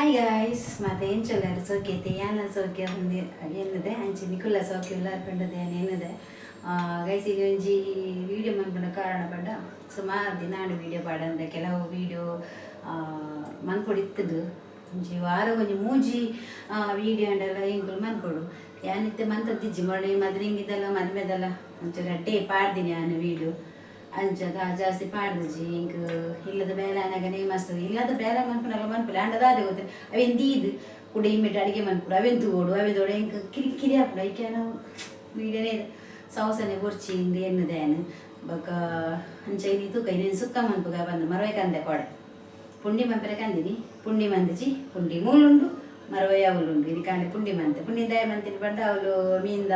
Hi guys ಮತ್ತೆ ಏನು ಚೊಲ್ಲರು ಸೋಕ್ಯತೆ ಯಾನ ಸೋಕ್ಯ ಬಂದು ಏನಿದೆ ಅಂಚೆ ನಿಕುಲ್ಲ ಸೋಕ್ಯ ಎಲ್ಲ ಪಂಡದೆ ಏನಿದೆ ಗೈಸ್ ಈಗ ಒಂಜಿ ವೀಡಿಯೋ ಮನ್ಪುನ ಕಾರಣ ಪಂಡ ಸುಮಾರು ದಿನ ವೀಡಿಯೋ ಪಾಡಂದ ಕೆಲವು ವೀಡಿಯೋ ಮನ್ಕೊಡಿತ್ತದು ಒಂಜಿ ವಾರ ಒಂಜಿ ಮೂಜಿ ವೀಡಿಯೋ ಅಂಡೆಲ್ಲ ಹಿಂಗೆ ಮನ್ಕೊಡು ಯಾನಿತ್ತೆ ಮಂತದ್ದಿಜ್ಜಿ ಮೊಳೆ ಮದ್ರಿಂಗಿದಲ್ಲ ಮದ್ಮೆದಲ್ಲ ಒಂಚೂರು ಡೇ ಪಾಡ್ದಿನಿ ನಾನು ವೀಡಿಯೋ ಅಂಚದ ಜಾಸ್ತಿ ಪಾಡ್ದಜಿ ಇಂಕ ಇಲ್ಲದ ಬೇಲೆ ಅನಾಗನೇ ಮಸ್ತ್ ಇಲ್ಲದ ಬೇಲೆ ಮನ್ಪುನಲ್ಲ ಮನ್ಪುಲ ಅಂಡದ ಅದೇ ಗೊತ್ತು ಅವೆಂದು ಇದು ಕೂಡ ಇಮ್ಮಿಟ್ಟು ಅಡುಗೆ ಮನ್ಪುಡು ಅವೆಂದು ಓಡು ಅವೆದೋಡು ಇಂಕ ಕಿರಿಕಿರಿ ಹಾಪುಡು ಐಕೆ ನಾವು ವೀಡಿಯೋನೇ ಸೌಸನೆ ಬೊರ್ಚಿಂದ ಎನ್ನದೇನು ಬೊಕ ಅಂಚ ಇದು ತೂಕ ಇನ್ನೇನು ಸುಕ್ಕ ಮನ್ಪುಗ ಬಂದು ಮರವೆ ಕಂದೆ ಕೊಡೆ ಪುಂಡಿ ಮನ್ಪರೆ ಕಂದಿನಿ ಪುಂಡಿ ಮಂದಿಜಿ ಪುಂಡಿ ಮೂಲುಂಡು ಮರವೆ ಅವಳುಂಡು ಇದು ಕಾಂಡೆ ಪುಂಡಿ ಮಂತೆ ಪುಂಡಿ ದಯ ಮಂತಿನ ಬಂಡ ಅವಳು ಮೀಂದ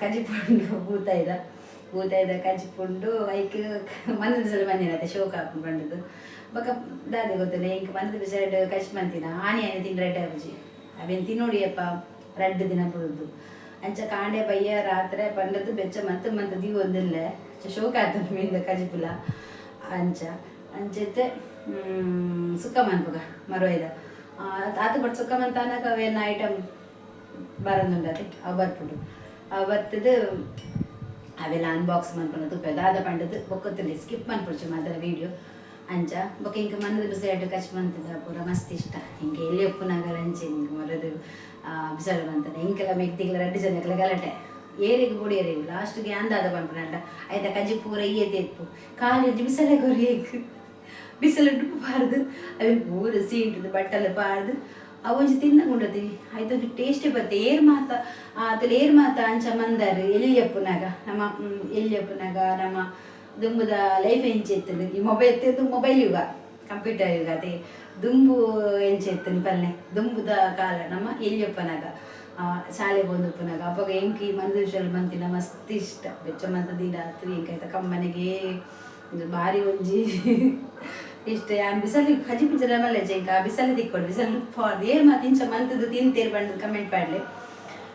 ಕಜಿಪುಂಡು ಭೂತಾಯ್ದ ಕಜಿಪುಂಡು ಐಕ್ ಮನದ ಸಲ ಬಂದಿನತ್ತೆ ಶೋಕ ಹಾಕೊಂಡು ಬಂದದ್ದು ಬೊಕ ದಾದೆ ಗೊತ್ತಿಲ್ಲ ಇಂಕ ಮನದ ಬಿಸಾಡ್ ಕಚ್ ಮಂತಿನ ಆನೆ ತಿಂದು ರೆಡ್ ಆಪುಜಿ ಅವೇನು ತಿನ್ನೋಡಿಯಪ್ಪ 2 ದಿನ ಬಿಡುದು ಅಂಚ ಕಾಂಡೆ ಬಯ್ಯ ರಾತ್ರಿ ಪಂಡದು ಬೆಚ್ಚ ಮತ್ತೆ ದಿವ್ ಒಂದಿಲ್ಲ ಶೋಕ ಆಯ್ತು ಮೀಂದ ಕಜಿಪುಲ ಅಂಚತೆ ಸುಕ್ಕ ಮನ್ಪುಗ ಮರೋಯ್ದ ಆತ ಬಟ್ ಸುಕ್ಕ ಮಂತ ಅನ್ನಕ ಅವೇನು ಐಟಮ್ ಬರೋದುಂಡತೆ ಅವು ಬರ್ಪುಡು ಅವು ಬರ್ತದು ಅವೆಲ್ಲ ಅನ್ಬಾಕ್ಸ್ ಮನ್ಪುನ ತುಪ್ಪ ದಾದ ಪಂಡದು ಬೊಕ್ಕತ್ತಲ್ಲಿ ಸ್ಕಿಪ್ ಮನ್ಪುಡ್ಚು ಮಾತ್ರ ವೀಡಿಯೋ ಅಂಚ ಬೊಕ್ಕ ಇಂಕ ಮನದ ಬಿಸಾಡು ಕಚ್ ಮಂತದ ಪೂರ ಮಸ್ತ್ ಇಷ್ಟ ಹಿಂಗೆ ಎಲ್ಲಿ ಒಪ್ಪುನಾಗ ಅಂಚೆ ಹಿಂಗೆ ಮರದು ಬಿಸಾಡು ಬಂತದ ಇಂಕೆಲ್ಲ ಮೆಗ್ದಿಗೆಲ್ಲ 2 ಜನಕ್ಕೆಲ್ಲ ಗಲಾಟೆ ಏರಿಗೆ ಕೂಡ ಏರಿವು ಲಾಸ್ಟ್ಗೆ ಅಂದಾದ ಪಂಪನಂಟ ಆಯ್ತಾ ಕಜ್ಜಿ ಪೂರ ಎತ್ತು ಕಾಲು ಬಿಸಲೆ ಕೊರಿಯೇಕು ಬಿಸಿಲು ಡುಪ್ಪಬಾರ್ದು ಅವೇನು ಪೂರ ಸೀಂಟದು ಬಟ್ಟಲು ಪಾರ್ದು ಅವೊಂಜಿ ತಿನ್ನಗುಂಡತಿ ಆಯ್ತು ಟೇಸ್ಟೇ ಬರುತ್ತೆ ಏರ್ ಮಾತ ಅಂಚ ಮಂದಾರು ಎಲ್ಲಿಯಪ್ಪನಾಗ ನಮ್ಮ ದುಂಬುದ ಲೈಫ್ ಎಂಚೆತ್ತನು ಈ ಮೊಬೈಲ್ ಎತ್ತಿದ್ದು ಮೊಬೈಲ್ ಯುಗ ಕಂಪ್ಯೂಟರ್ ಯುಗ ಅದೇ ದುಂಬು ಎಂಚೆತ್ತನು ಪಲ್ಲೆ ದುಂಬುದ ಕಾಲ ನಮ್ಮ ಎಲ್ಲಿಯಪ್ಪನಾಗ ಶಾಲೆ ಬಂದುಪ್ಪನಾಗ ಅವಾಗ ಎಂಕಿ ಮಂದು ವಿಷಯ ಬಂತಿನ ಮಸ್ತ್ ಇಷ್ಟ ಬೆಚ್ಚ ಮಂತ ದಿನ ಹತ್ತು ಎಂಕಾಯ್ತ ಕಮ್ಮನೆಗೆ ಭಾರಿ ಒಂಜಿ ಇಷ್ಟ ಬಿಸಲು ಕಜಿ ಪಿಂಜರ ಮಲ್ಲ ಜಂಕ ಬಿಸಲು ತಿಕ್ಕೊಡು ಬಿಸಲು ಫಾರ್ದು ಏರ್ ಮಾತು ಇಂಚ ಮಂತದ್ದು ತಿಂತೇರು ಬಂದು ಕಮೆಂಟ್ ಪಾಡ್ಲಿ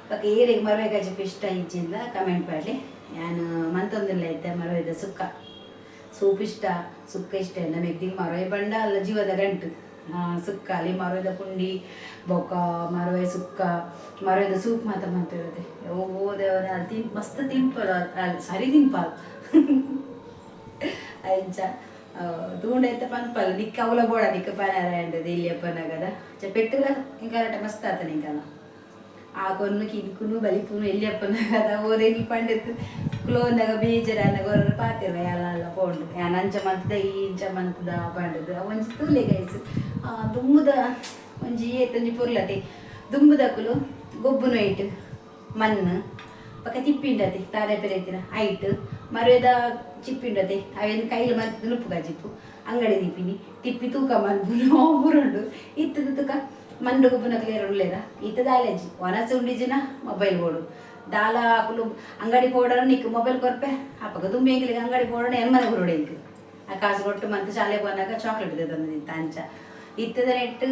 ಬೊಕ ಏರಿಗೆ ಮರವೆ ಕಜಿಪ್ ಇಷ್ಟ ಇಜ್ಜಿಂದ ಕಮೆಂಟ್ ಪಾಡ್ಲಿ ನಾನು ಮಂತೊಂದಿಲ್ಲ ಇದ್ದೆ ಮರವೆದ ಸೂಪ್ ಇಷ್ಟ ಸುಕ್ಕ ಇಷ್ಟ ಎಲ್ಲ ಮೆಗ್ದಿಗೆ ಮರವೆ ಬಂಡ ಅಲ್ಲ ಜೀವದ ಗಂಟು ಸುಕ್ಕ ಅಲ್ಲಿ ಮರವೆದ ಪುಂಡಿ ಬೊಕ್ಕ ಮರವೆ ಸುಕ್ಕ ಮರವೆದ ಸೂಪ್ ಮಾತ್ರ ಮಂತಿರೋದೆ ಓದೇವರ ಅದು ಮಸ್ತ್ ತಿಂಪಲ್ ಸರಿ ತಿಂಪಾಲ್ ಅಂಚ ತೂಂಡೈತೆ ಪನ್ಪಲ್ಲ ನಿಕ್ಕ ಅವಲ ಬೋಡ ನಿಕ್ಕ ಪನಾರ ಅಂಡದು ಎಲ್ಲಿಯಪ್ಪನಾಗದ ಪೆಟ್ಟುಲ ಇಂಕಾಲಟ ಮಸ್ತ್ ಆತನ ಇಂಕಲ್ಲ ಆ ಕೊನ್ನು ಕಿನ್ಕುನು ಬಲಿಪುನು ಎಲ್ಲಿಯಪ್ಪನಾಗದ ಓದೇಗಿ ಪಂಡಿತ್ತು ಕ್ಲೋನ್ದಾಗ ಬೇಜಾರನ್ನ ಗೊರ್ರ ಪಾತಿರ ಎಲ್ಲ ಪೋಂಡು ಯಾನ್ ಅಂಚ ಮಂತದ ಈ ಇಂಚ ಮಂತದ ಪಂಡದು ಒಂಜಿ ತೂಲೆ ಗೈಸು ದುಂಬುದ ಒಂಜಿ ಏತೊಂಜಿ ಪುರ್ಲತೆ ದುಂಬುದಕ್ಕುಲು ಗೊಬ್ಬುನು ಐಟ್ ಮಣ್ಣು ಪಕ್ಕ ತಿಪ್ಪಿಂಡತೆ ತಾರೆ ಪೆರೆತಿನ ಐಟ್ ಮರವೇದ ಚಿಪ್ಪಿಂಡತೆ ಅವೇನು ಕೈಲಿ ಮರ್ತಿದ್ದು ನುಪ್ಪುಗ ಚಿಪ್ಪು ಅಂಗಡಿ ತಿಪ್ಪಿ ತೂಕ ಮನ್ಪುನು ಬುರುಂಡು ಇತ್ತದ ತೂಕ ಮಂಡು ಗುಬ್ಬುನಕ್ಲೆ ಎರಡುಲೇರ ಇತ್ತದ ಅಲೆಜಿ ಒನಸು ಉಂಡಿಜಿನ ಮೊಬೈಲ್ ಬೋಡು ದಾಲ ಹಾಕಲು ಅಂಗಡಿ ಪೌಡರ್ ನಿಕ್ಕು ಮೊಬೈಲ್ ಕೊರ್ಪೆ ಅಪ್ಪಗ ದುಂಬಿ ಎಂಗಿಲಿಗೆ ಅಂಗಡಿ ಪೌಡರ್ ಎನ್ಮನೆ ಬರೋಡೆ ಇಂಕ್ ಆ ಕಾಸು ಕೊಟ್ಟು ಮಂತ್ ಶಾಲೆ ಬಂದಾಗ ಚಾಕ್ಲೇಟ್ ತಂದಿತ್ತ ಅಂಚ ಇತ್ತದ ನೆಟ್ಟು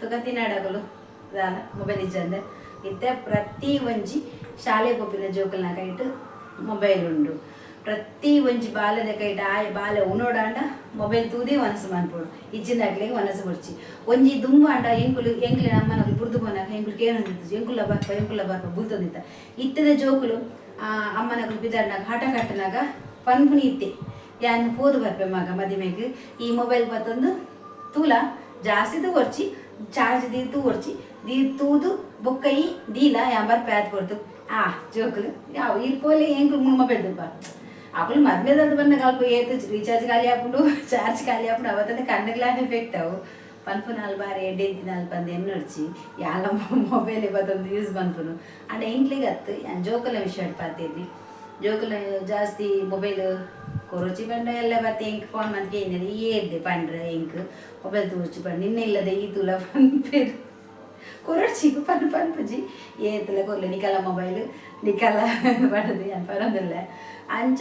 ತುಕ ತಿನ್ನಾಡಕಲು ದಾಲ ಮೊಬೈಲ್ ಇಜ್ಜಂದೆ ಇತ್ತೆ ಪ್ರತಿ ಒಂಜಿ ಶಾಲೆ ಪೊಪ್ಪಿನ ಜೋಕಲ್ನ ಕೈಟ್ ಮೊಬೈಲ್ ಉಂಡು ಪ್ರತಿ ಒಂಜಿ ಬಾಲದ ಕೈಟ್ ಆಯ ಬಾಲ ಉಣೋಡಾಂಡ ಮೊಬೈಲ್ ತೂದಿ ಒನಸು ಮನ್ಪೋಡು ಇಜ್ಜಿನಾಗ್ಲಿಗೆ ಒನಸು ಬಿಡ್ಚಿ ಒಂಜಿ ದುಂಬ ಅಂಡ ಎಂಕುಲು ನಮ್ಮನಗಳು ಬುರ್ದು ಪೋನಾಗ ಎಂಕುಲು ಕೇಳಂದಿತ್ತು ಎಂಕುಲ ಬರ್ಪ ಬುಲ್ತೊಂದಿತ್ತ ಇತ್ತದ ಜೋಕುಲು ಅಮ್ಮನಗಳು ಬಿದ್ದಾಡ್ನಾಗ ಹಠ ಕಟ್ಟನಾಗ ಪನ್ಪುನಿ ಇತ್ತೆ ಯಾನು ಪೋದು ಬರ್ಪೆ ಮಗ ಮದಿಮೆಗೆ ಈ ಮೊಬೈಲ್ ಬತ್ತೊಂದು ತೂಲ ಜಾಸ್ತಿ ತೂರ್ಚಿ ಚಾರ್ಜ್ ತೂರ್ಚಿ ತೂದು ಬೊಕ್ಕೈ ದೀಲ ಯಾಂಬರ್ ಪ್ಯಾತ್ ಕೊಡ್ತು ಜೋಕುಲು ಯಾವ ಇರ್ಪೋಲೆ ಎಂಕುಲು ಮುಳ್ಮ ಬೆಳ್ದಪ್ಪ ಅಕ್ಕಳು ಮದ್ಮೆದದು ಬಂದಾಗ ಅಲ್ಪ ಏತು ರೀಚಾರ್ಜ್ ಖಾಲಿ ಹಾಕ್ಬಿಟ್ಟು ಚಾರ್ಜ್ ಖಾಲಿ ಹಾಕ್ಬಿಟ್ಟು ಅವತ್ತಂದ್ರೆ ಕಣ್ಣಗ್ಲಾನೆ ಎಫೆಕ್ಟ್ ಅವು ಪನ್ಪುನ ಬಾರಿ ಎಡ್ಡೆಂತಿನ ಅಲ್ಪಂದು ಎನ್ನೊಡ್ಚಿ ಯಾಲ ಮೊಬೈಲ್ ಇವತ್ತೊಂದು ಯೂಸ್ ಬಂದ್ಪುನು ಅಂಡ ಎಂಕ್ಲಿಗೆ ಹತ್ತು ಜೋಕುಲ ವಿಷಯ ಪಾತಿರ್ಲಿ ಜೋಕುಲ ಜಾಸ್ತಿ ಮೊಬೈಲ್ ಕೊರಚಿ ಬಂಡ ಎಲ್ಲ ಬತ್ತೆ ಎಂಕ್ ಫೋನ್ ಮಂತ್ಗೆ ಏನಿದೆ ಏರ್ದೆ ಪಂಡ್ರೆ ಎಂಕ್ ಮೊಬೈಲ್ ತೂರ್ಚಿ ಪಂಡು ನಿನ್ನೆಲ್ಲದೆ ಈ ತುಲ ಪನ್ಪೇರು ಕೊರಡ್ಚಿ ಪನ್ಪುಜಿ ಏತಲ ಕೊರ್ಲೆ ನಿಕಲ ಮೊಬೈಲ್ ನಿಕಲ ಪಡದು ಏನು ಪರೋದಿಲ್ಲ ಅಂಚ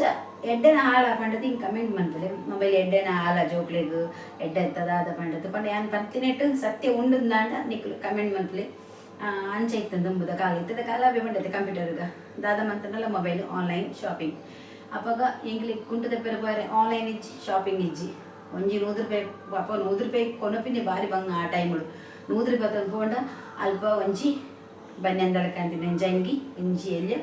ಎಡ್ಡೆನ ಹಾಳ ಪಂಡದು ಹಿಂಗೆ ಕಮೆಂಟ್ ಮನ್ಪಲೆ ಮೊಬೈಲ್ ಎಡ್ಡೆನ ಹಾಲ ಜೋಕ್ಲೆಗು ಎಡ್ಡೆ ಎತ್ತದ ಅದ ಪಂಡದು ಪಂಡ ಏನು ಪಂತಿನೆಟ್ಟು ಸತ್ಯ ಉಂಡದಾಂಡ ನಿಕ್ಲು ಕಮೆಂಟ್ ಮನ್ಪಲೆ ಅಂಚೆ ಇತ್ತು ದುಂಬುದ ಕಾಲ ಇತ್ತದ ಕಾಲ ಬಂಡೈತೆ ಕಂಪ್ಯೂಟರ್ಗ ದಾದ ಮಂತನಲ್ಲ ಮೊಬೈಲ್ ಆನ್ಲೈನ್ ಶಾಪಿಂಗ್ ಅವಾಗ ಎಂಗ್ಲಿ ಕುಂಟದ ಪೆರಬಾರೆ ಆನ್ಲೈನ್ ಇಜ್ಜಿ ಶಾಪಿಂಗ್ ಇಜ್ಜಿ ಒಂಜಿ 100 ರೂಪಾಯಿ ಪಾಪ 100 ರೂಪಾಯಿ ಕೊನಪಿನಿ ಬಾರಿ ಬಂಗ ಆ ಟೈಮುಡು 100 ರೂಪಾಯಿ ತಂದ್ಕೊಂಡ ಅಲ್ಪ ಒಂಜಿ ಬನ್ಯಂದಳ ಕಂತಿನ ಜಂಗಿ ಇಂಜಿ ಎಲ್ಲಿ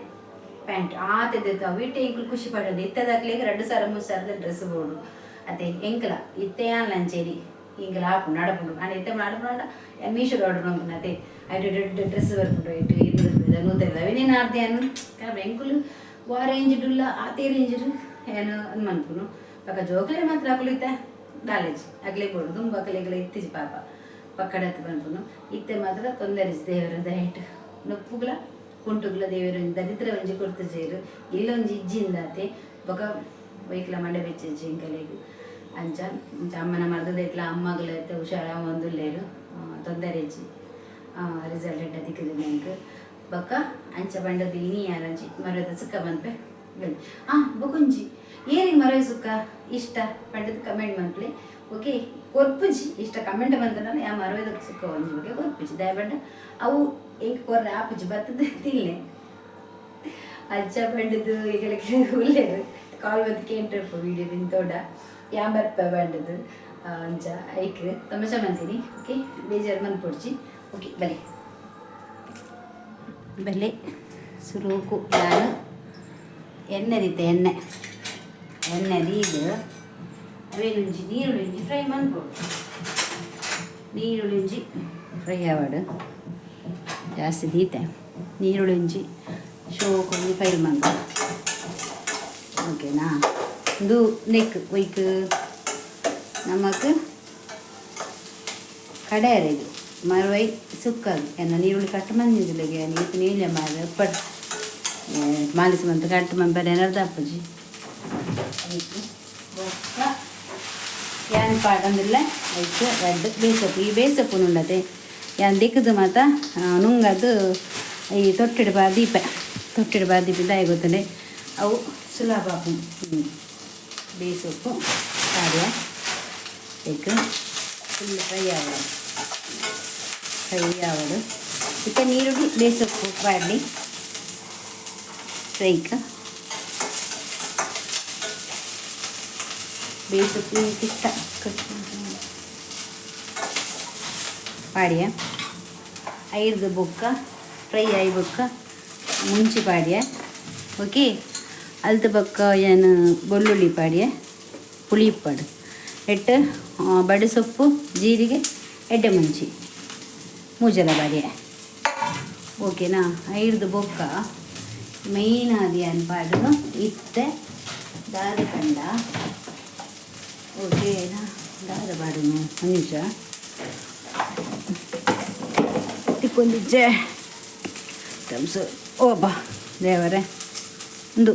ಪ್ಯಾಂಟ್ ಆತದ ವೀಟೆ ಎಂಕುಲು ಖುಷಿ ಪಡೋದು ಇತ್ತದಾಗ್ಲೇಗೆ 2 ಸಾರ 3 ಸಾರದ ಡ್ರೆಸ್ ಬೋಡು ಅದೇ ಎಂಕಲ ಇತ್ತೆ ಲಂಚೇರಿ ಹಿಂಗೆಲ್ಲ ಹಾಕು ನಡಪುಂಡು ನಾನು ಇತ್ತೆ ನಡಪುಂಡ ಮೀಶೋ ಆರ್ಡರ್ ಮಾಡ್ಕೊಂಡು ಅದೇ ಐಟು ಡ್ರೆಸ್ ಬರ್ಪುಂಡು ಐಟು ಇದು 100 ರವಿನೇನು ಆರ್ದೆ ಅನ್ನು ಎಂಕುಲು ವಾ ರೇಂಜ್ಡುಲ್ಲ ಆತೆ ರೇಂಜ್ಡು ಏನು ಅನ್ಮನ್ಪುನು ಪಕ್ಕ ಜೋಕಲೆ ಮಾತ್ರ ಹಾಕಲಿತ್ತೆ ಕಾಲೇಜ್ ಆಗ್ಲೇ ಬೋಡು ತುಂಬ ಕಲೆಗಳ ಇತ್ತೀಜಿ ಪಾಪ ಪಕ್ಕಡತ್ತು ಬಂದ್ಪುನು ಇತ್ತೆ ಮಾತ್ರ ತೊಂದರೆ ದೇವರ ದಯಟ್ ನೊಪ್ಪುಗಳ ಕುಂಟುಗಳ ದೇವರು ದರಿದ್ರ ಒಂಜಿ ಕೊಡ್ತಜೇರು ಇಲ್ಲೊಂಜಿ ಇಜ್ಜಿಂದಾತೆ ಬೊಕ ಬೈಕ್ಲ ಮಂಡೆ ಬೆಚ್ಚಿ ಇಂಕಲೆಗು ಅಂಚ ಅಮ್ಮನ ಮರದ ಇಟ್ಲ ಅಮ್ಮಗಳ ಹುಷಾರ ಒಂದುಲ್ಲೇರು ತೊಂದರೆ ಇಜ್ಜಿ ರಿಸಲ್ಟ್ ಎಡ್ಡ ದಿಕ್ಕದು ನಂಗೆ ಬೊಕ್ಕ ಅಂಚ ಬಂಡದು ಇನಿ ಯಾರಂಚಿ ಮರದ ಸುಕ್ಕ ಬಂದ್ಪೆ ಬನ್ನಿ ಬೊಕೊಂಜಿ ಏನಿಗೆ ಮರವೆ ಸುಕ್ಕ ಇಷ್ಟ ಪಂಡದ ಕಮೆಂಟ್ ಬಂದ್ಲೆ ಓಕೆ ಕೊರ್ಪುಜಿ ಇಷ್ಟ ಕಮೆಂಟ್ ಬಂದ ಯಾ ಮರವೇದ ಸುಕ್ಕ ಒಂಜಿ ಬಗ್ಗೆ ಕೊರ್ಪುಜಿ ದಯಪಂಡ ಅವು ಹೆಂಗೆ ಕೊರ್ರೆ ಆಪುಜಿ ಬರ್ತದೆ ತಿನ್ನೆ ಅಜ್ಜ ಪಂಡದು ಈಗಲಕ್ಕೆ ಉಳ್ಳೇರು ಕಾಲ್ ಬಂದು ಕೇಂಟ್ರಪ್ಪ ವೀಡಿಯೋ ಬಿಂತೋಡ ಯಾ ಬರ್ಪ ಬಂಡದು ಅಂಚ ಐಕ್ ತಮಾಷ ಮಾಡ್ತೀನಿ ಓಕೆ ಬೇಜಾರು ಮನ್ ಪೊಡ್ಚಿ ಓಕೆ ಬಲೆ ಸುರುಕು ನಾನು ಎಣ್ಣೆ ದಿತ್ತೆ ಎಣ್ಣೆ ದೀದು ಅವೇನುಂಜಿ ನೀರುಳ್ಳಿ ಫ್ರೈ ಮಾಡ್ಬೋದು ನೀರುಳ್ಳಿ ಫ್ರೈ ಆವಾಡು ಜಾಸ್ತಿ ದೀತೆ ನೀರುಳ್ಳಿ ಶೋಕೊಂದು ಫ್ರೈ ಮಾಡ್ಬೋದು ಓಕೆನಾ ಇದು ನೆಕ್ ಒಯ್ಕ್ ನಮಕ್ ಕಡೆಯರ ಇದು ಮರವೈ ಸುಕ್ಕದು ಎನ್ನ ನೀರುಳ್ಳಿ ಕಟ್ಟು ಮಂದಿದಿಲ್ಲಗೆ ನೀತು ನೀಲೆ ಮಾರ ಪಟ್ ಮಾಲಿಸಿ ಮಂತ ಕಟ್ಟು ಮಂಪರ ಏನಾರ್ದು ಅಪ್ಪಜಿ ಯಾನ್ ಪಾಡಂದಿಲ್ಲ ಐತೆ ಎರಡು ಬೇಸಪ್ಪು ಈ ಬೇಸಪ್ಪು ಉಂಡತೆ ಯಾನ್ ದಿಕ್ಕದು ಮಾತ ನುಂಗದು ಈ ತೊಟ್ಟಿಡು ಬಾದೀಪ ದಾಯ ಗೊತ್ತಂಡೆ ಅವು ಸುಲಭ ಬೇಸಪ್ಪು ಕಾರ್ಯ ಎಗ್ ಫುಲ್ ಫ್ರೈ ಆವಡು ಇತ್ತ ನೀರುಳ್ಳಿ ಬೇಸಪ್ಪು ಬಾಡಲಿ ಫ್ರೈಕ ಬೇಸಪ್ಪು ಇಷ್ಟ ಪಾಡ್ಯ ಐದು ಬೊಕ್ಕ ಫ್ರೈ ಆಯಿ ಬೊಕ್ಕ ಮುಂಚಿ ಪಾಡ್ಯ ಓಕೆ ಅಲ್ದ ಬೊಕ್ಕ ಏನು ಬೆಳ್ಳುಳ್ಳಿ ಪಾಡ್ಯ ಪುಳಿ ಇಪ್ಪಡು ಎಟ್ಟು ಬಡೆ ಸೊಪ್ಪು ಜೀರಿಗೆ ಎಡ್ಡೆ ಮುಂಚಿ ಮೂಜಲ ಬಾಡ್ಯ ಓಕೆನಾ ಐದು ಬೊಕ್ಕ ಮೈನ್ ಆದಿ ಅನ್ಪಾಡು ಇತ್ತೆ ದಾದ ಕಂಡ ಓಕೆನಾ ದಾದ ಬಾಡುನು ನಿಮಿಷ ತಿಕ್ಕೊಂದಿಜ್ಜೆ ತಮ್ಸು ಓಬಾ ದೇವರೇ ಒಂದು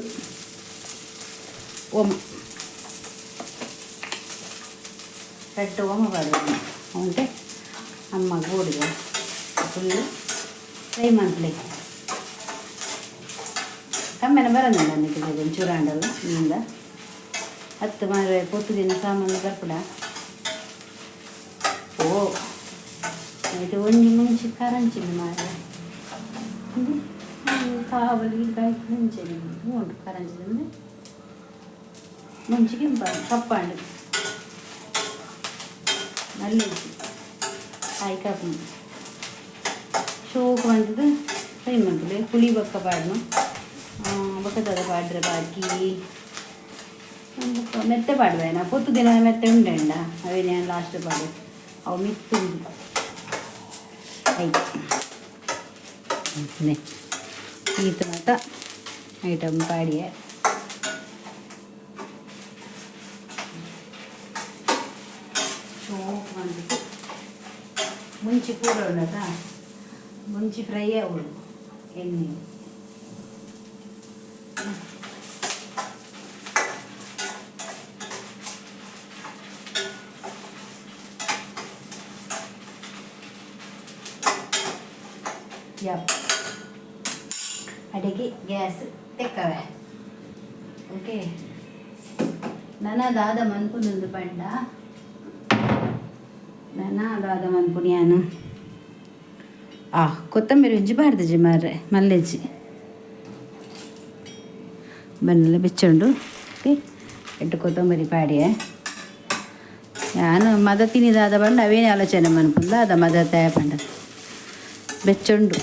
ಓಮ ரெட்டு ஓம பாடுவாங்க அவன்ட்டு அம்மா கூடுங்க ஃபுல்லு ಫ್ರೈ ಮಾಡ್ಲಿ ಕಮ್ಮೆನ ಬರೋದಿಲ್ಲ ಅನ್ನಕ್ಕೆ ಒಂಚೂರಾಂಡಲ್ಲ ನಿಂದ 10 ಮಾರ 10 ದಿನ ಸಾಮಾನು ಬರ್ಪಡ ಓ ಇದು ಒಂಜಿ ಮುಂಚೆ ಕರಂಚಿ ಮಾರ ಕಾವಲಿ ಕಾಯಿ ಮುಂಚೆ ಉಂಟು ಕರಂಚಿದಂದ್ರೆ ಮುಂಚಿಗೆ ಕಪ್ಪಾಂಡು நல்ல காய்க்காப்பு ஷோக்கு வந்தது ஃப்ரை பண்ணுறது புளி பக்க பாடணும் பக்கத்தோட பாடுற பாக்கி ಮೆತ್ತೆ ಪಾಡುವೇನ 10 ದಿನ ಮೆತ್ತೆ ಉಂಡೆಂಡ ಅವೇ ನಾನು ಲಾಸ್ಟ್ ಪಾಡು ಅವು ಮಿತ್ತು ಆಯ್ತು ಈತ ಮಾತ ಐಟಮ್ ಪಾಡಿಯೇ ಬಂದ್ಬಿಟ್ಟು ಮುಂಚೆ ಪೂರ ಉಳ್ಳದ ಮುಂಚೆ ಫ್ರೈ ಅವಳು ಎಣ್ಣೆ ಅಡಿಗೆ ಗ್ಯಾಸ್ ತೆಕ್ಕವೆ ಓಕೆ ನನ್ನದಾದ ಮನ್ಪುನೊಂದು ಪಂಡ ನನ್ನದಾದ ಮನ್ಪುನಿಯಾನು ಕೊತ್ತಂಬರಿ ಉಜ್ಜಿ ಬಾರ್ದಜಿ ಮಾರ್ರೆ ಮಲ್ಲೆಜ್ಜಿ ಬನ್ನೆಲ್ಲ ಬೆಚ್ಚುಂಡು ಓಕೆ ಎಟ್ಟು ಕೊತ್ತಂಬರಿ ಪಾಡಿಯೆ ನಾನು ಮದ ತಿನ್ನಿದಾದ ಬಂಡ ಅವೇನೇ ಆಲೋಚನೆ ಮನ್ಪುಂದ ಅದ ಮದ ತಯ ಪಂಡ ಬೆಚ್ಚುಂಡು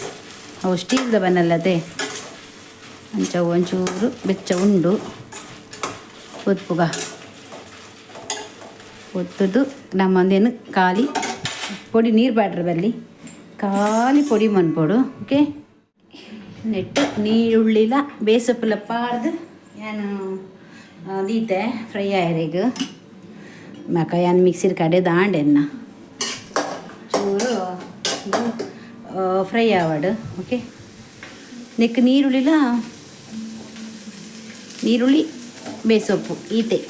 ಅವು ಸ್ಟೀಲ್ದ ಬನ್ನಲ್ಲದೆ ಅಂಚ ಒಂಚೂರು ಬೆಚ್ಚ ಉಂಡು ಒತ್ತುಗ ಒತ್ತುದು ನಮ್ಮಂದೇನು ಖಾಲಿ ಪೊಡಿ ನೀರು ಬಾಡ್ರ ಬಲ್ಲಿ ಖಾಲಿ ಪೊಡಿ ಮನ್ಪೊಡು ಓಕೆ ನೆಟ್ಟು ನೀರುಳ್ಳಿಲ ಬೇಸಪ್ಪುಲ ಪಾಡ್ದು ನಾನು ದೀತೆ ಫ್ರೈ ಆಯ್ರೆಗ್ ಮಕ ಏನು ಮಿಕ್ಸಿರ್ ಕಡೆ ದಾಂಡೆನ್ನ ಚೂರು ಫ್ರೈ ಆವಾಡು ಓಕೆ ನೆಕ್ ನೀರುಳ್ಳಿ ಬೇಸೊಪ್ಪು ಈತೆ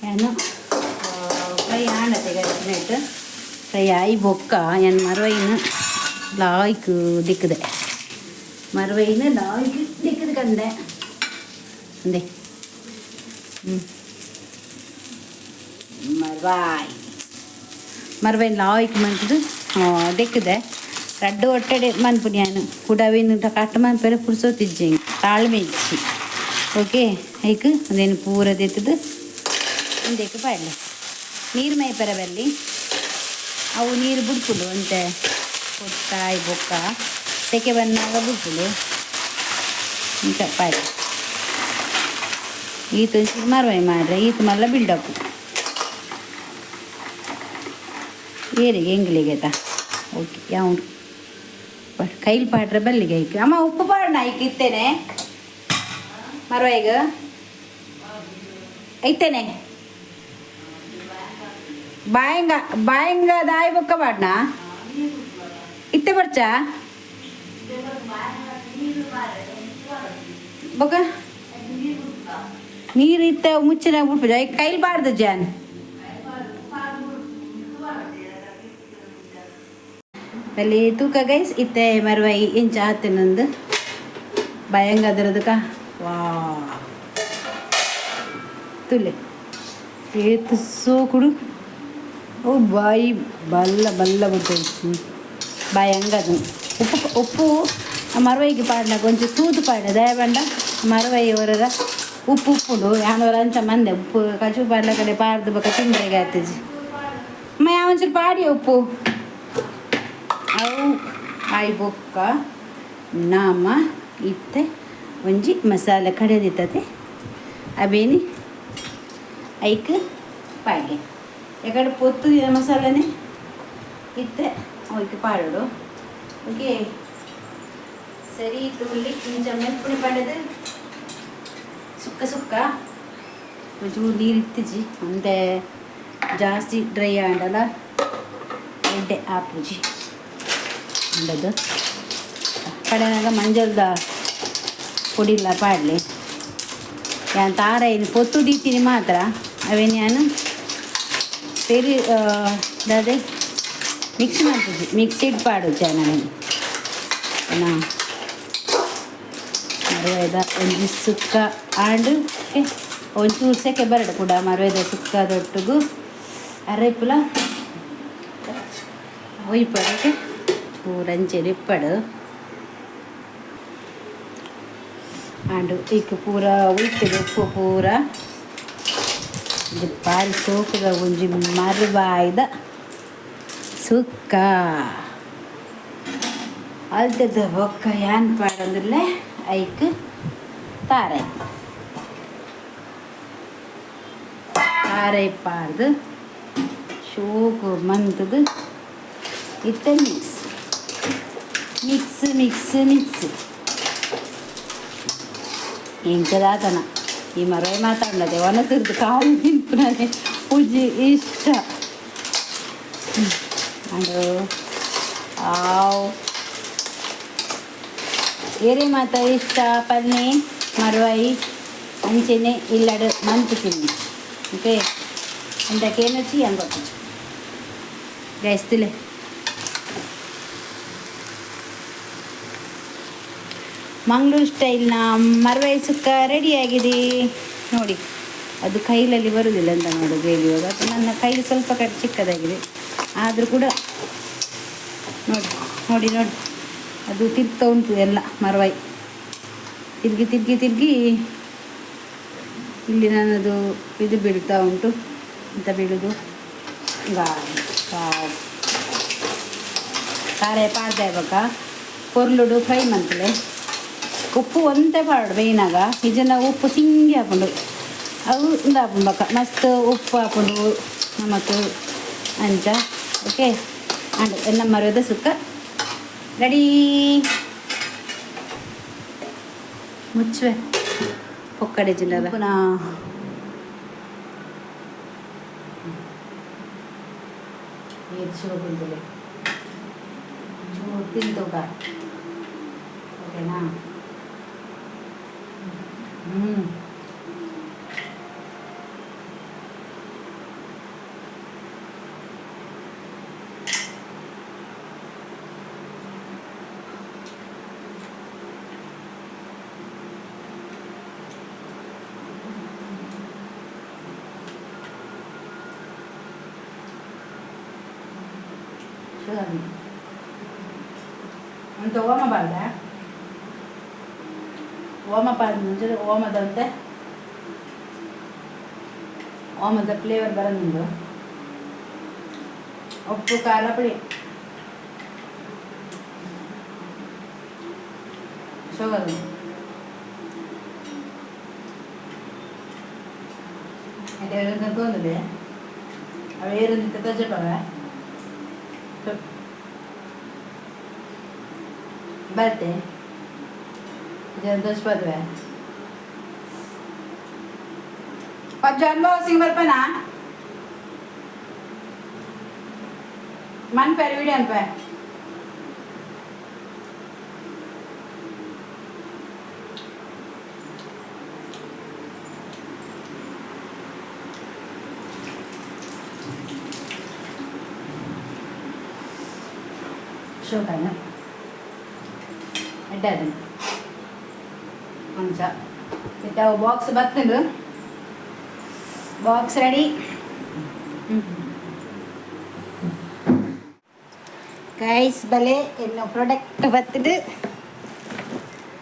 ಏನು ಫ್ರೈ ಆಂಡತೆ ನೆಟ್ಟು ಫ್ರೈ ಆಯಿ ಬೊಕ್ಕ ಏನು ಮರವೈನ ಲಾಯ್ಕ್ ದಿಕ್ಕದೆ ಮರವೈನ ಲಾಯ್ಕ್ ದಿಕ್ಕದು ಕಂದೆ ಅಂದೆ ಮರವೈನ ಲಾಯ್ಕ್ ಮಂತದು ದಿಕ್ಕದೆ ರಡ್ಡು ಒಟ್ಟಡೆ ಮನ್ಪುನಿ ನಾನು ಕುಡವಿನ ಕಟ್ಟು ಮನ್ಪೆರೆ ಪುಡ್ಸೋತಿಜ್ಜೆ ತಾಳ್ಮೆ ಇಚ್ಚಿ ಓಕೆ ಐಕ್ ಅದೇನು ಪೂರ ದೆತ್ತದು ಒಂದೇಕು ಪಾಡ್ಲೆ ನೀರು ಮೈಪೆರ ಬಲ್ಲಿ ಅವು ನೀರು ಬುಡ್ಪುಡು ಅಂತೆ ಕೊಟ್ಟಾಯಿ ಬೊಕ್ಕ ಸೆಕೆ ಬಂದಾಗ ಬುಡ್ಪುಡು ಇಂಕ ಪಾಡ್ಲೆ ಈತ ಮರವೈ ಮಾಡ್ರೆ ಈತ ಮಲ್ಲ ಬಿಲ್ಡಪ್ಪು ಏರಿಗೆ ಎಂಗ್ಲಿಗೆ ಓಕೆ ಯಾವ ಕೈಲಿ ಪಾಡ್ರೆ ಬಲ್ಲಿಗೆ ಐಕೆ ಅಮ್ಮ ಉಪ್ಪು ಪಾಡಣ ಐಕೆ ಇತ್ತೇನೆ ಮರವೈಗ ಐತೇನೆ ಬಾಯಂಗ ದಾಯಿ ಬೊಕ್ಕ ಪಾಡ್ನ ಇತ್ತೆ ಬರ್ಚ ಬೊಕ್ಕ ನೀರು ಇತ್ತ ಮುಚ್ಚಿನ ಬಿಟ್ಬಿಡ ಕೈಲಿ ಬಾರ್ದು ಜಾನ್ ಅಲ್ಲಿ ತೂಕ ಗೈಸ್ ಇತ್ತೆ ಮರವೈ ಇಂಚ ಹತ್ತಿನಂದು ಭಯಂಗ ಅದರದಕ್ಕ ವಾ ತುಲೆ ಏತು ಸೋಕುಡು ಓ ಬಾಯಿ ಬಲ್ಲ ಬಿಟ್ಟು ಭಯಂಗ ಅದು ಉಪ್ಪು ಮರವೈಗೆ ಪಾಡ್ನ ಕೊಂಚ ತೂತು ಪಾಡ ದಯಬಂಡ ಮರವೈ ಅವರ ಉಪ್ಪುಂಡು ಯಾನವರ ಅಂಚ ಮಂದೆ ಉಪ್ಪು ಕಚು ಪಾಡ್ಲ ಕಡೆ ಪಾಡ್ದು ಬಕ್ಕ ತಿಂದ್ರೆಗೆ ಆಗ್ತದೆ ಅಮ್ಮ ಯಾವಂಚೂರು ಪಾಡಿ ಉಪ್ಪು ಅವು ಆಯ್ ಬೊಕ್ಕ ನಾಮ ಇತ್ತೆ ಒಂಜಿ ಮಸಾಲೆ ಕಡೆದಿತ್ತತೆ ಅವೇನಿ ಐಕ್ ಪಾಡ್ಗೆ ಯಾಕಡೆ ಪೊತ್ತು ಮಸಾಲೆನೇ ಇತ್ತೆ ಅವಕ್ಕೆ ಪಾಡೋಡು ಓಕೆ ಸರಿ ತುಳ್ಳಿ ಇಂಚ ಮೆಪ್ಪುಣಿ ಪಡೆದು ಸುಕ್ಕ ಒಂಚೂರು ನೀರು ಇತ್ತಿಜಿ ಅಂದೆ ಜಾಸ್ತಿ ಡ್ರೈ ಆಂಡಲ್ಲ ಎಡ್ಡೆ ಆಪುಜಿ ಅಂಡದು ಕಡೆನಾಗ ಮಂಜಲ್ದ ಪೊಡಿಲ್ಲ ಪಾಡಲಿ ಯಾನ್ ತಾರ ಏನು ಪೊತ್ತು ದೀತೀನಿ ಮಾತ್ರ ಅವೇನು ನಾನು ಸರಿ ಅದೇ ಮಿಕ್ಸ್ ಮಾಡ್ತಿದ್ವಿ ಮಿಕ್ಸಿಡ್ ಪಾಡು ಚೆನ್ನಾಗಿ ಮರವೇದ ಒಂಜಿ ಸುಕ್ಕ ಆಂಡು ಒಂಚೂರು ಸೆಕೆ ಬರಡು ಕೂಡ ಮರವೇದ ಸುಕ್ಕದೊಟ್ಟಿಗೂ ಅರೆಪುಲ ಒಯ್ಪಡಕ್ಕೆ ಪೂರಂಚೆ ರಿಪ್ಪಡು ಆಂಡು ಈಗ ಪೂರ ಒಯ್ತದೆ ಉಪ್ಪು ಪೂರ ಇದು ಪಾರಿ ಸೋಕುದ ಒಂಜಿ ಮರವಾಯ್ದ ಸುಕ್ಕ ಅಲ್ತದ ಬೊಕ್ಕ ಏನ್ ಪಾಡಂದ್ರೆ ಐಕ್ ತಾರೈ ಪಾಡ್ದು ಶೋಕು ಮಂತದು ಇತ್ತ ಮಿಕ್ಸ್ ಎಂಕದಾತನ ಈ ಮರವೇ ಮಾತಾಡದೆ ಒನಸಿರ್ದು ಕಾಲು ನಿಂಪುನೇ ಪೂಜೆ ಇಷ್ಟ ಅಂಡು ಆವ್ ಏರೆ ಮಾತ ಇಷ್ಟ ಪನ್ನೆ ಮರವಾಯಿ ಅಂಚೆನೆ ಇಲ್ಲಡು ಮಂತು ತಿನ್ನಿ ಓಕೆ ಅಂದಕ್ಕೇನಚ್ಚಿ ಹಂಗೊತ್ತು ಗೈಸ್ತಿಲೆ ಮಂಗಳೂರು ಸ್ಟೈಲ್ನ ಮರವಾಯಿ ಸುಕ್ಕ ರೆಡಿಯಾಗಿದೆ ನೋಡಿ. ಅದು ಕೈಲಲ್ಲಿ ಬರುವುದಿಲ್ಲ ಅಂತ ಮಾಡೋದು ಹೇಳಿವಾಗ, ಅದು ನನ್ನ ಕೈಲಿ ಸ್ವಲ್ಪ ಚಿಕ್ಕದಾಗಿದೆ ಆದರೂ ಕೂಡ ನೋಡಿ ನೋಡಿ ನೋಡಿ ಅದು ತಿರ್ತಾ ಉಂಟು ಎಲ್ಲ ಮರವಾಯಿ ತಿರುಗಿ ಇಲ್ಲಿ ನನ್ನದು ಇದು ಬೀಳ್ತಾ ಉಂಟು ಅಂತ ಬೀಳುದು ಖಾರ ಪಾಡ್ದೆ ಇವಾಗ ಕೊರ್ಲುಡು ಫ್ರೈ ಮಂತಲೆ ಉಪ್ಪು ಒಂದೇ ಪಾಡು ಬೇಯಿನಾಗ ಇದನ್ನು ಉಪ್ಪು ಸಿಂಗಿ ಹಾಕೊಂಡು ಅವು ಇದು ಹಾಕೊಂಬಕ ಮಸ್ತ್ ಉಪ್ಪು ಹಾಕೊಂಡು ನಮಕ್ ಅಂಚ ಓಕೆ ಅಂಡ್ ಎನ್ನ ಮರದ ಸುಕ್ಕ ರೆಡಿ ಮುಚ್ಚುವೆ ಪೊಕ್ಕಡೆ ಜಿಲ್ಲದ ಪುನಃ ಚೂರು ತಿಂತುಕ ಓಕೆನಾ ಅಂತ ಓಮ ಬಾರ್ದ ಓಮ ಪಾದ ಮುಂಚೆ ಓಮದಂತೆ ಓಮದ ಫ್ಲೇವರ್ ಬರೋದು ಉಪ್ಪು ಖಾರ ಪುಡಿ ಶುಗರ್ ತೊಂದರೆ ಅವು ಏರಂತ ತಜ್ಜಪ್ಪಾಗ ಬರುತ್ತೆ ದೋಷಪದ್ವೆ ಪಜ್ಜ ಅನ್ಭವಿಸಿ ಬರ್ಪನಾ ಮನ್ ಪೇರು ವಿಡಿಯೋ ಅನ್ಪ ಶೋಕನ ಇಟ್ಟದು ಅಂಚ ಇಟ್ಟ ಬಾಕ್ಸ್ ಬರ್ತಂದು ಬಾಕ್ಸ್ ರೆಡಿ ಗೈಸ್ ಬಲೆ ಇನ್ನೂ ಪ್ರಾಡಕ್ಟ್ ಬರ್ತದೆ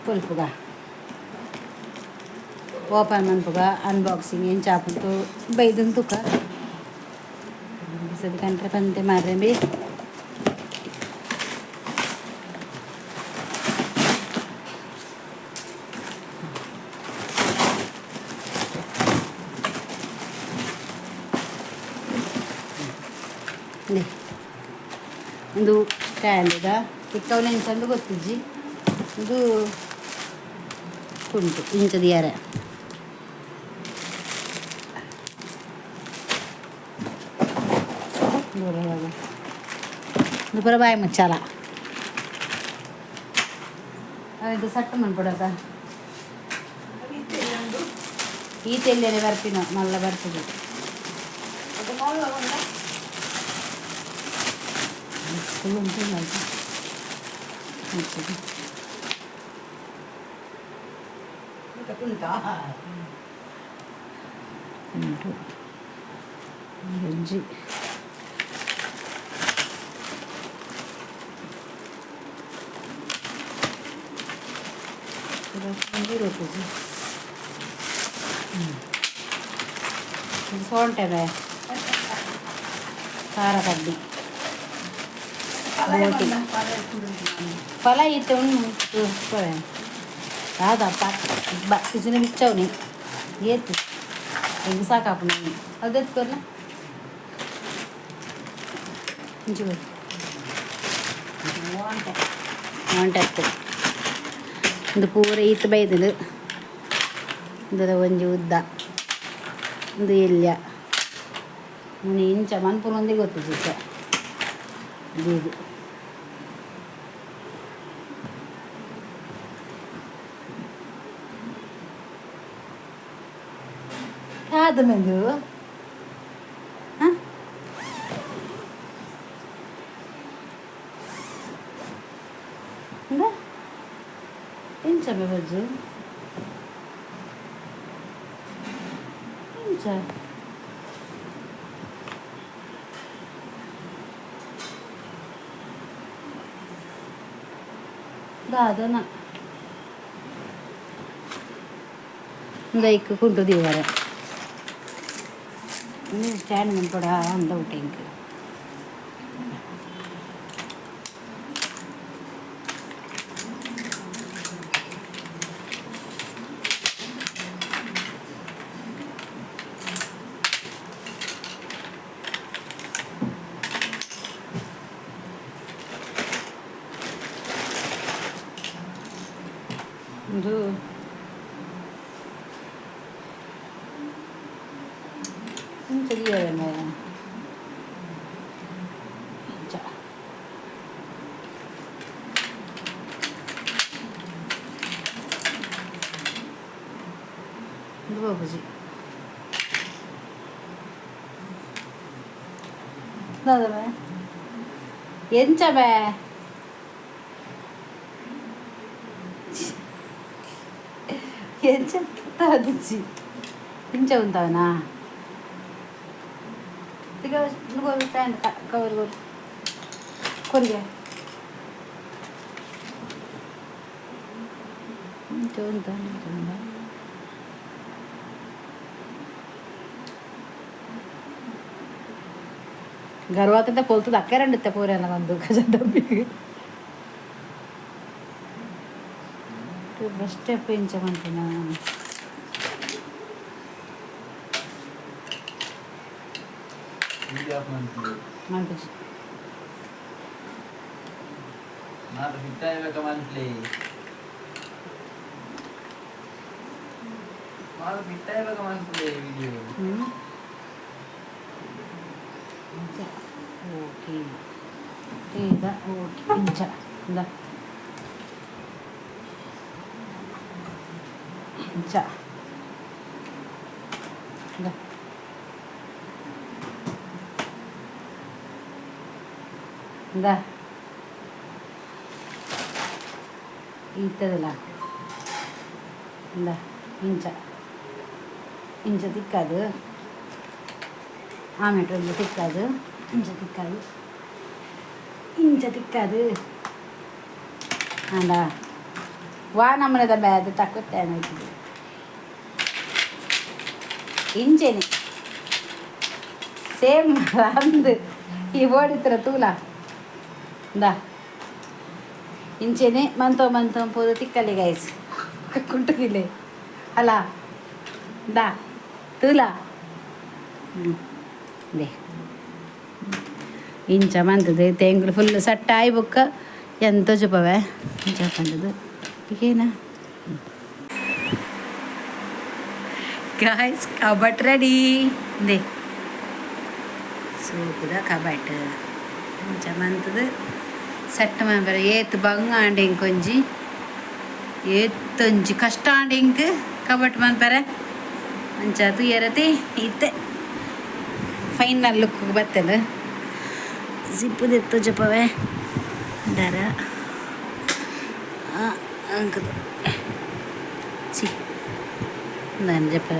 ಪುಲ್ಪುಗ ಓಪನ್ ಮನ್ಪುಗ ಅನ್ಬಾಕ್ಸಿಂಗ್ ಏನು ಚಾಪುಟ್ಟು ಬೈದನ್ ತುಕ ಸದಿ ಕಂಟ್ರೆ ಪಂತೆ ಮಾರ್ರೆ ಬಿ ಒಂದು ಕ್ಯಾಂಡಿದ ಇಕ್ಕವನ ಇಂಚಂದು ಗೊತ್ತಿಜ್ಜಿ ಇದು ಉಂಟು ಇಂಚದ ಯಾರೆ ಇದು ಪೂರ ಬಾಯಿ ಮುಚ್ಚಾಲ ಇದು ಸಟ್ಟು ಮನ್ಪಡಕ ಈ ತೆಲ್ಲೇನೆ ಬರ್ತೀನ ಮಲ್ಲ ಬರ್ತದೆ ಉಂಟು ಗಂಜಿ ಸೊಂಟೆ ಖಾರ ಕಡ್ಡಿ ಬೋಟಿ ಫಲ ಇತ್ತು ಉಂಟು ಯಾವ್ದ ಕಿಚನ ಬಿಚ್ಚವನಿ ಏತು ಹೆಂಗೆ ಸಾಕಾಪು ನಾನು ಅದೆತ್ಕೊಲ್ಲ ಇಂಚು ಒಂಟೆ ಇದು ಪೂರ ಈತ್ ಬೈದಲು ಇದರ ಒಂಜಿ ಉದ್ದ ಇದು ಎಲ್ಯ ಮುನಿ ಇಂಚ ಮನ್ಪುರ ಒಂದೇ ಗೊತ್ತು ಚಿಕ್ಕ ಇದು ಕಾದು ಮೆಂದು ಇಂಚ ಬಜ್ಜು ಇಂಚ దాదన ಇಂದೈಕ್ ಕುಂಟು ದೀವರ ಸ್ಟ್ಯಾಂಡ್ ಮನ್ಪಡ ಅಂದ ಊಟ ಇಂಕ್ ಇದು ചെറിയ ബജി ఎంచబే ఎంచి ఇంచ ఉంటావనా కవర్ కొరిగా గర్వాతంటే పొలుతుంది అక్క రండి పోరేనా మందు డబ్బికి ఫస్ట్ స్టెప్ వేయించమంటున్నా మంచి ఓకే ఇదా ఓకే ఇంచా ఇందా ఇంచా ఇందా ఇందా ఇత్తదిలా ఇందా ఇంచ తిక్కదు ఆమెటు తిక్కదు ఇంచ తిక్కదు అండా వా నమ్మలేదా బ్యాగ్ తక్కువ టైం అవుతుంది ఇంచెని సేమ్ రందు ఈ ఓడిత్ర తూలా దా ఇంచెని మనతో పోదు తిక్కలి గైస్ కుంటుకిలే అలా దా తూలా దే ఇంచ మంతది తెంగులు ఫుల్ సట్టాయి బుక్క ఎంతో చెప్పవే చెప్పండి ఇకేనా గాయస్ కబట్ రెడీ దే ಸೂಪದ ಕಬಾಟ್ ಮಂಚಮಂತದು ಸೆಟ್ ಮಾಡ್ಬಾರ ಏತ್ ಬಂಗ ಆಂಡೆ ಇಂಕೊಂಜಿ ಏತ್ತೊಂಜಿ ಕಷ್ಟ ಆಂಡೆ ಇಂಕ್ ಕಬಾಟ್ ಮನ್ಪಾರ ಅಂಚಾತು ಎರತಿ ಇತ್ತೆ ಫೈನಲ್ ಲುಕ್ ಬರ್ತದೆ ಜಿಪ್ಪುದೆತ್ತು ಜಪವೇ ಡರ ಅಂಕದು ಸಿ ನಾನು ಜಪ್ಪರ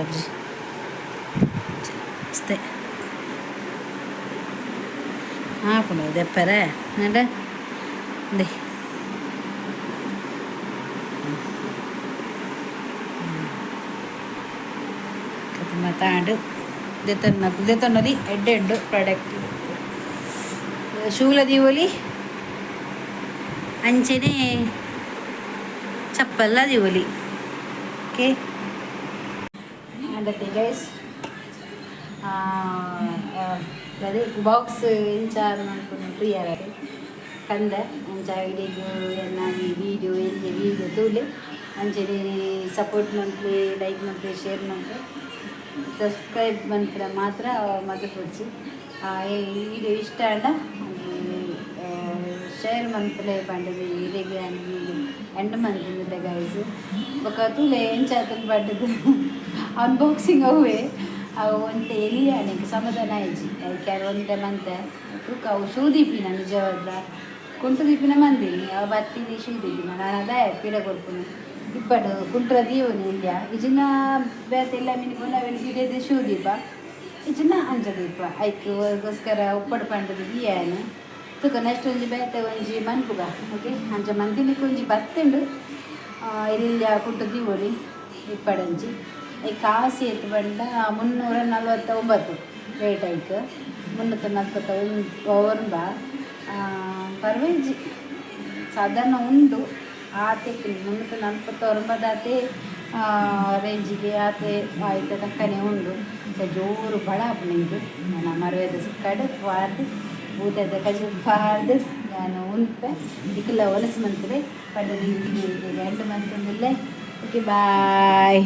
ಅಷ್ಟೇ ಹಾಕೊಂಡು ದೆಪ್ಪರೆ ಅಂಡ ದೇ ತಾಂಡು ದೆತ್ತೊನ್ನದಿ ಎಡ್ಡೆಡ್ಡು ಪ್ರಾಡಕ್ಟ್ ಶೂಲ ದಿವೋಲಿ ಅಂಚೆನೆ ಚಪ್ಪಲ್ಲ ದಿವೋಲಿ ಓಕೆ ಅದಕ್ಕೆ ಗೈಸ್ ಅದೇ ಬಾಕ್ಸ್ ಇಂಚಾರು ಮಾಡ್ಕೊಂಡು ಯಾರು ಕಂದ ಅಂಚ ಐಡಿಗೂ ಎನ್ನಾಗಿ ವೀಡಿಯೋ ಎಲ್ಲಿ ವೀಡಿಯೋ ತೂಲೆ ಅಂಚನೆ support monthly like monthly share monthly subscribe ಮಂತ್ರ ಮಾತ್ರ ಮದ್ದು ಕೊಡ್ಸಿ ಈ ವೀಡಿಯೋ ಇಷ್ಟ ಅಂಡ షేర్ మంత్లే పండుది ఇది ఎండ మంతుంది గైస్ ఒక తూలే ఏం చేతను పడ్డది ಅನ್ಬಾಕ್ಸಿಂಗ್ ಅವೇ ಅವು ಒಂತೆ ಎಲ್ಲಿ ನನಗೆ ಸಮಾಧಾನ ಆಯ್ತು ಯಾರು ಒಂತೆ ಮಂತೆ ತೂಕ ಅವು ಶೂ ದೀಪಿನ ನಿಜವಾದ ಕುಂಟು ದೀಪಿನ ಮಂದಿ ಅವು ಬತ್ತಿನಿ ಶೂ ದೀಪಿನ ನಾನು ಅದೇ ಪಿರ ಕೊಡ್ತೀನಿ ಇಪ್ಪಡು ಕುಂಟ್ರ ದೀವನಿ ಇಲ್ಲ ಇಜಿನ ಬೇತೆಲ್ಲ ಮಿನಿ ಪುನಃ ಪಿರದೆ ಶೂ ದೀಪ ಇಜಿನ ಅಂಜ ದೀಪ ಐಕ್ಗೋಸ್ಕರ ಉಪ್ಪಡು ಪಂಡದು ದಿಯಾನು ತುಕ ನೆಕ್ಸ್ಟ್ ಒಂಜಿ ಬೇತೆ ಒಂಜಿ ಮನ್ಪುಗ ಓಕೆ ಅಂಚ ಮಂದಿನಿಗೆ ಒಂಜಿ ಬತ್ತುಂಡು ಇಲ್ಲಿಯ ಕುಂಟು ದೀವೊಲಿ ಇಪ್ಪಡಂಜಿ ಈ ಕಾಸಿ ಎತ್ತು ಬಂಡ 349 ರೇಟ್ ಐಕ್ 349 ಪರ್ವೇಜಿ ಸಾಧಾರಣ ಉಂಡು ಆತೆಕ್ 349 ಆತೆ ರೇಂಜಿಗೆ ಆತೆ ಆಯ್ತು ತಕ್ಕನೆ ಉಂಡು ಜೋರು ಬಡ ನಿಂಗೆ ನಾನು ಮರವೇದ ಸಿಕ್ಕಾಡು ವಾರ್ದು ಊತದ ಕಜಿ ಬಾರ್ದು ನಾನು ಉಂಟೆ ಇದಕ್ಕೆಲ್ಲ ಹೊಲಸು ಮಂತ್ರೆ ಪಡ್ಡ ನಿಂಗೆ 2 ಮಂತ್ ಓಕೆ ಬಾಯ್.